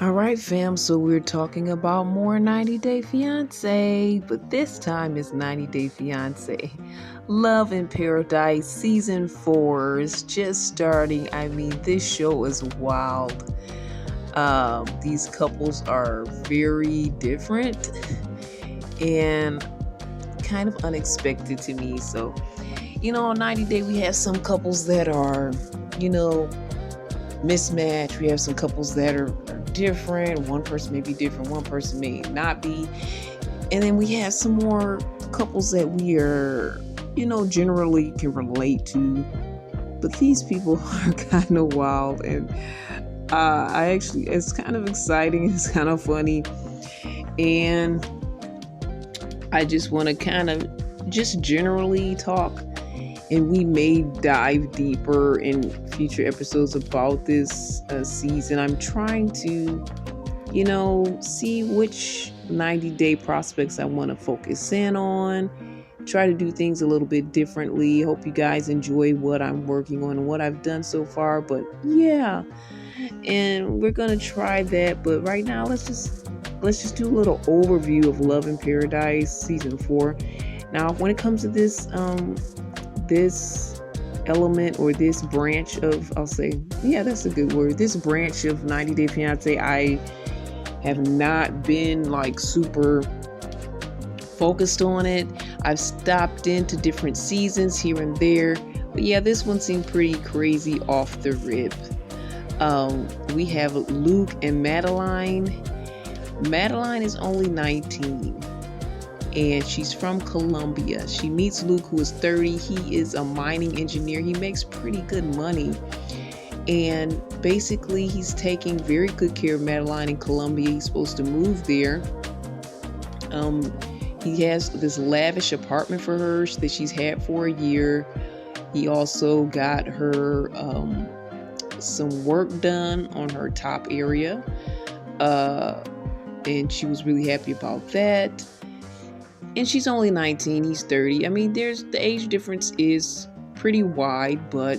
All right, fam. So we're talking about more 90 Day Fiance, but this time it's 90 Day Fiance. Love in Paradise season 4 is just starting. I mean, this show is wild. These couples are very different and kind of unexpected to me. So, on 90 Day, we have some couples that are, mismatched. We have some couples that are different. One person may be different, one person may not be. And then we have some more couples that we are, generally can relate to. But these people are kind of wild. And it's kind of exciting. It's kind of funny. And I just want to kind of just generally talk. And we may dive deeper in future episodes about this season. I'm trying to, see which 90-day prospects I want to focus in on. Try to do things a little bit differently. Hope you guys enjoy what I'm working on and what I've done so far. But yeah, and we're gonna try that. But right now, let's just do a little overview of Love in Paradise season 4. Now, when it comes to this element or this branch of, that's a good word, this branch of 90 Day Fiance, I have not been like super focused on it. I've stopped into different seasons here and there, but yeah, this one seemed pretty crazy off the rip. We have Luke and Madeline. Madeline is only 19. And she's from Colombia. She meets Luke, who is 30. He is a mining engineer. He makes pretty good money. And basically, he's taking very good care of Madeline in Colombia. He's supposed to move there. He has this lavish apartment for her that she's had for a year. He also got her some work done on her top area. And she was really happy about that. And she's only 19, he's 30. I mean, the age difference is pretty wide, but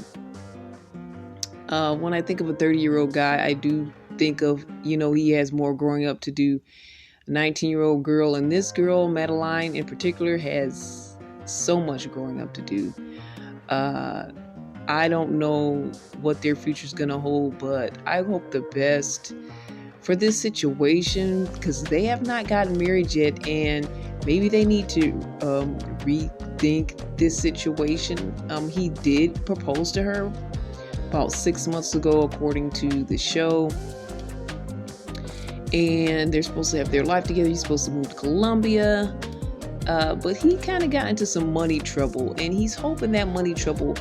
when I think of a 30-year-old guy, I do think of, he has more growing up to do. A 19-year-old girl, and this girl, Madeline in particular, has so much growing up to do. I don't know what their future's gonna hold, but I hope the best for this situation, because they have not gotten married yet, and maybe they need to rethink this situation. He did propose to her about 6 months ago, according to the show. And they're supposed to have their life together. He's supposed to move to Colombia. But he kind of got into some money trouble. And he's hoping that money trouble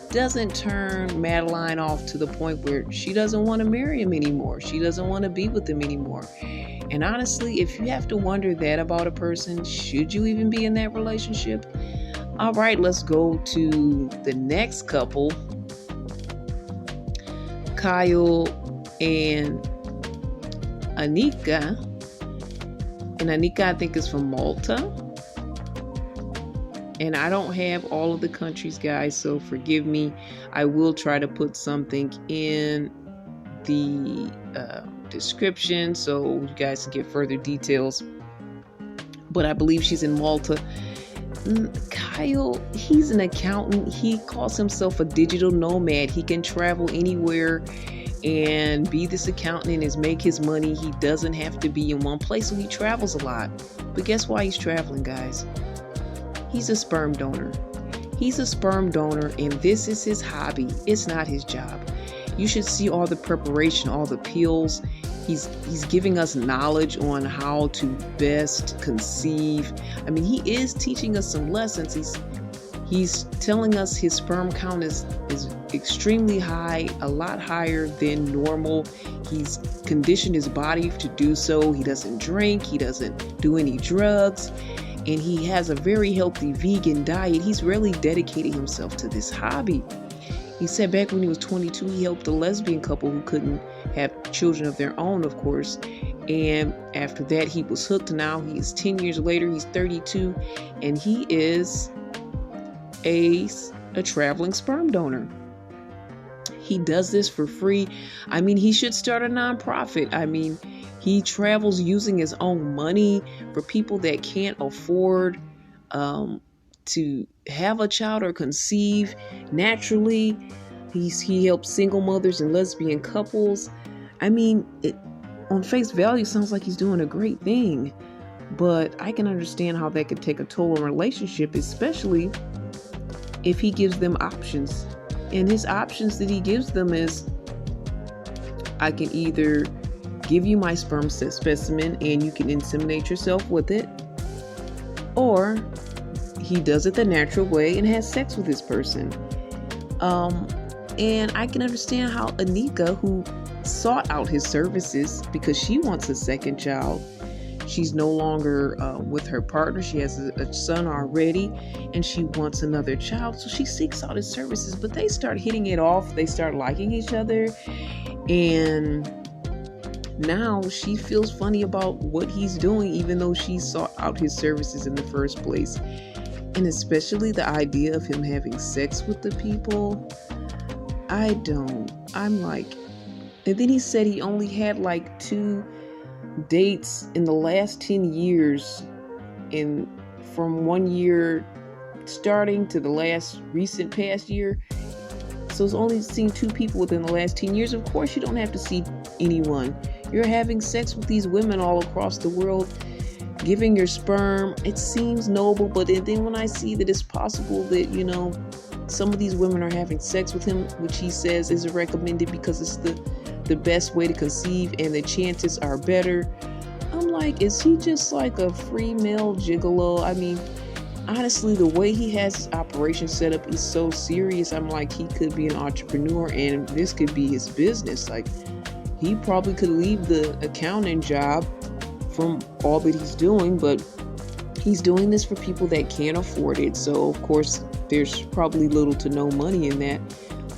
doesn't turn Madeline off to the point where she doesn't want to marry him anymore. She doesn't want to be with him anymore. And honestly, if you have to wonder that about a person, should you even be in that relationship? All right, let's go to the next couple. Kyle and Anika. And Anika, I think, is from Malta. And I don't have all of the countries, guys, so forgive me. I will try to put something in the description so you guys can get further details. But I believe she's in Malta. Kyle, he's an accountant. He calls himself a digital nomad. He can travel anywhere and be this accountant and make his money. He doesn't have to be in one place, so he travels a lot. But guess why he's traveling, guys? He's a sperm donor. He's a sperm donor, and this is his hobby. It's not his job. You should see all the preparation, all the pills. He's giving us knowledge on how to best conceive. I mean, he is teaching us some lessons. He's telling us his sperm count is extremely high, a lot higher than normal. He's conditioned his body to do so. He doesn't drink. He doesn't do any drugs. And he has a very healthy vegan diet. He's really dedicated himself to this hobby. He said back when he was 22, he helped a lesbian couple who couldn't have children of their own, of course. And after that, he was hooked. Now he is 10 years later. He's 32, and he is a traveling sperm donor. he does this for free. I mean, he should start a nonprofit. I mean, he travels using his own money for people that can't afford to have a child or conceive naturally. He helps single mothers and lesbian couples. I mean, it on face value sounds like he's doing a great thing, but I can understand how that could take a toll on a relationship, especially if he gives them options. And his options that he gives them is, I can either give you my sperm specimen and you can inseminate yourself with it, or he does it the natural way and has sex with this person. And I can understand how Anika, who sought out his services because she wants a second child, she's no longer with her partner. She has a son already, and she wants another child. So she seeks out his services, but they start hitting it off. They start liking each other. And now she feels funny about what he's doing, even though she sought out his services in the first place. And especially the idea of him having sex with the people. I'm like, and then he said he only had like 2 dates in the last 10 years, from 1 year starting to the last recent past year. So it's only seen 2 people within the last 10 years. Of course, you don't have to see anyone. You're having sex with these women all across the world, giving your sperm. It seems noble, but then when I see that it's possible that, some of these women are having sex with him, which he says is recommended because it's the best way to conceive and the chances are better. I'm like, is he just like a free male gigolo? I mean, honestly, the way he has his operation set up is so serious. I'm like, he could be an entrepreneur and this could be his business. Like, he probably could leave the accounting job from all that he's doing, but he's doing this for people that can't afford it. So of course, there's probably little to no money in that.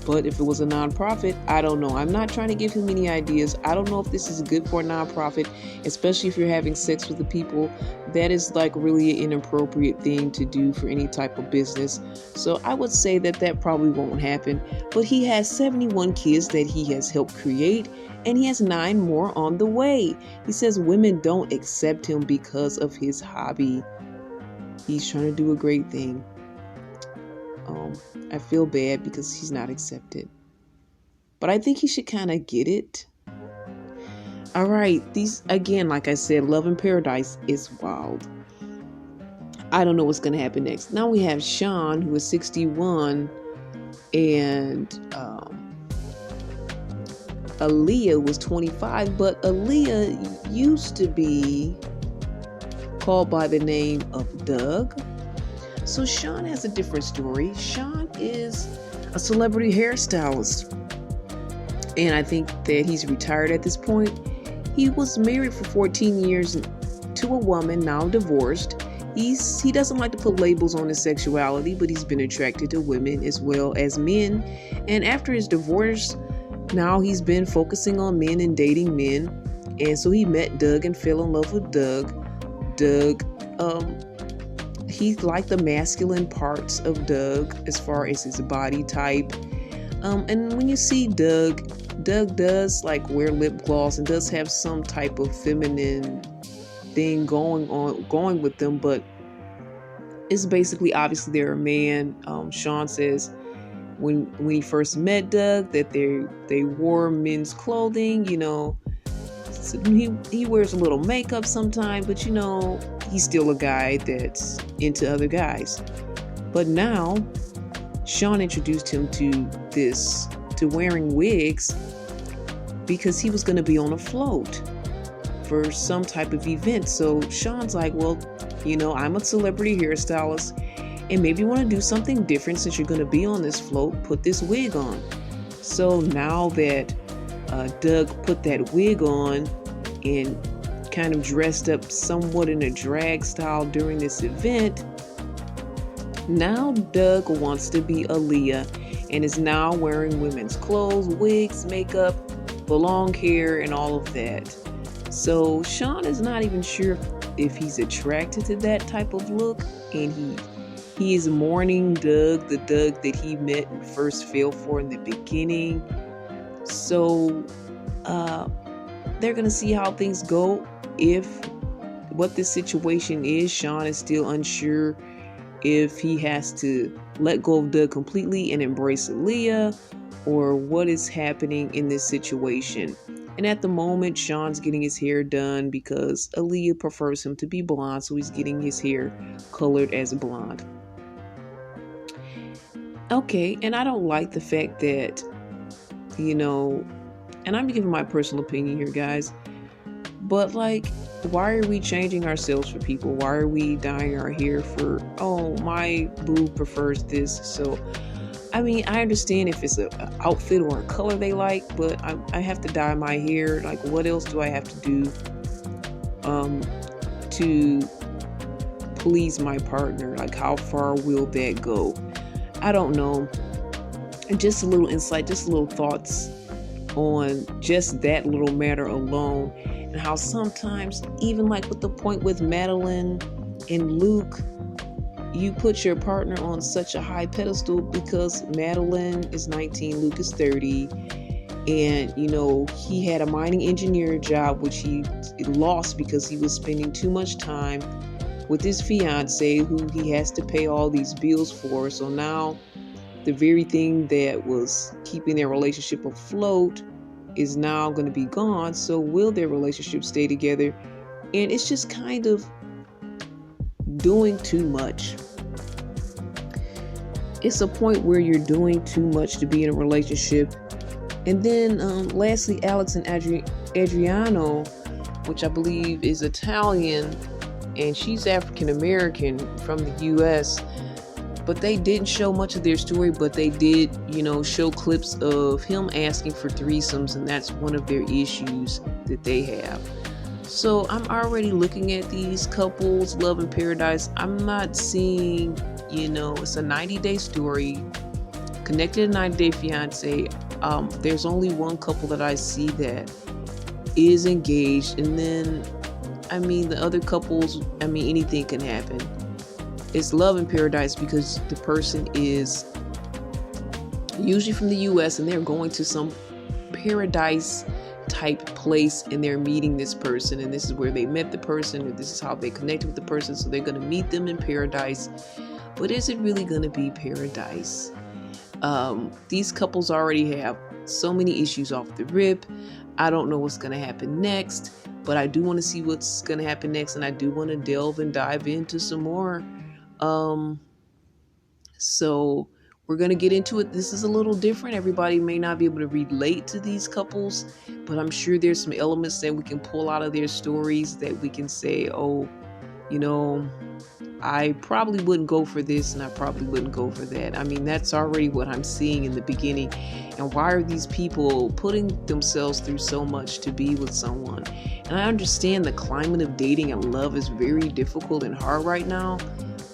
But if it was a nonprofit, I don't know. I'm not trying to give him any ideas. I don't know if this is good for a nonprofit, especially if you're having sex with the people. That is like really an inappropriate thing to do for any type of business. So I would say that probably won't happen. But he has 71 kids that he has helped create, and he has 9 more on the way. He says women don't accept him because of his hobby. He's trying to do a great thing. I feel bad because he's not accepted. But I think he should kind of get it. All right. These, again, like I said, Love in Paradise is wild. I don't know what's going to happen next. Now we have Sean, who is 61, and Aaliyah was 25. But Aaliyah used to be called by the name of Doug. So Sean has a different story. Sean is a celebrity hairstylist, and I think that he's retired at this point. He was married for 14 years to a woman, now divorced. He doesn't like to put labels on his sexuality, but he's been attracted to women as well as men. And after his divorce, now he's been focusing on men and dating men. And so he met Doug and fell in love with Doug. He liked the masculine parts of Doug as far as his body type. And when you see Doug does like wear lip gloss and does have some type of feminine thing going with them, but it's basically obviously they're a man. Sean says when he first met Doug that they wore men's clothing, So he wears a little makeup sometimes, but he's still a guy that's into other guys. But now Sean introduced him to wearing wigs because he was going to be on a float for some type of event. So Sean's like, well, I'm a celebrity hairstylist and maybe you want to do something different since you're going to be on this float, put this wig on. So now that Doug put that wig on and kind of dressed up somewhat in a drag style during this event, now Doug wants to be Aaliyah and is now wearing women's clothes, wigs, makeup, the long hair, and all of that. So Sean is not even sure if he's attracted to that type of look, and he is mourning Doug, the Doug that he met and first fell for in the beginning. So they're going to see how things go. If what this situation is, Sean is still unsure if he has to let go of Doug completely and embrace Aaliyah, or what is happening in this situation. And at the moment, Sean's getting his hair done because Aaliyah prefers him to be blonde, so he's getting his hair colored as blonde. Okay, and I don't like the fact that, and I'm giving my personal opinion here, guys, but like, why are we changing ourselves for people? Why are we dyeing our hair for, oh, my boo prefers this? So, I mean, I understand if it's an outfit or a color they like, but I have to dye my hair. Like, what else do I have to do to please my partner? Like, how far will that go? I don't know. And just a little insight, just little thoughts on just that little matter alone, and how sometimes, even like with the point with Madeline and Luke, you put your partner on such a high pedestal because Madeline is 19, Luke is 30, and he had a mining engineer job which he lost because he was spending too much time with his fiance, who he has to pay all these bills for. So now the very thing that was keeping their relationship afloat is now going to be gone. So will their relationship stay together? And it's just kind of doing too much. It's a point where you're doing too much to be in a relationship. And then lastly, Alex and Adriano, which I believe is Italian, and she's African American from the US. But they didn't show much of their story, but they did, show clips of him asking for threesomes, and that's one of their issues that they have. So I'm already looking at these couples, Love in Paradise. I'm not seeing, it's a 90-day story, connected to 90 Day Fiance. There's only one couple that I see that is engaged, and then, the other couples, anything can happen. It's Love in Paradise because the person is usually from the US and they're going to some paradise type place and they're meeting this person, and this is where they met the person, and this is how they connected with the person. So they're going to meet them in paradise. But is it really going to be paradise? These couples already have so many issues off the rip. I don't know what's going to happen next, but I do want to see what's going to happen next, and I do want to delve and dive into some more. So we're going to get into it. This is a little different. Everybody may not be able to relate to these couples, but I'm sure there's some elements that we can pull out of their stories that we can say, oh, I probably wouldn't go for this and I probably wouldn't go for that. That's already what I'm seeing in the beginning. And why are these people putting themselves through so much to be with someone? And I understand the climate of dating and love is very difficult and hard right now,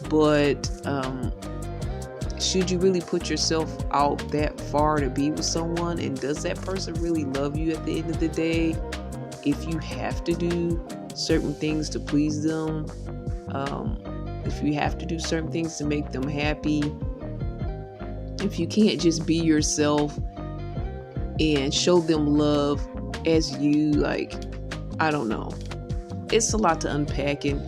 but should you really put yourself out that far to be with someone? And does that person really love you at the end of the day? If you have to do certain things to please them, if you have to do certain things to make them happy, if you can't just be yourself and show them love as you, I don't know. It's a lot to unpack, and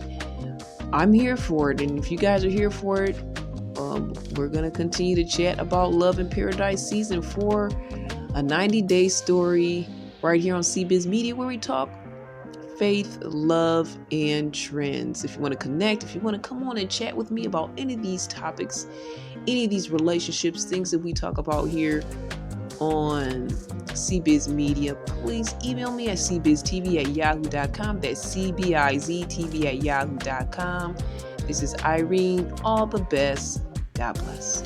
I'm here for it. And if you guys are here for it, we're going to continue to chat about Love in Paradise Season 4, a 90-day story right here on CBiz Media, where we talk faith, love, and trends. If you want to connect, if you want to come on and chat with me about any of these topics, any of these relationships, things that we talk about here on CBiz Media, please email me at cbiztv@yahoo.com. That's cbiztv@yahoo.com. This is Irene. All the best. God bless.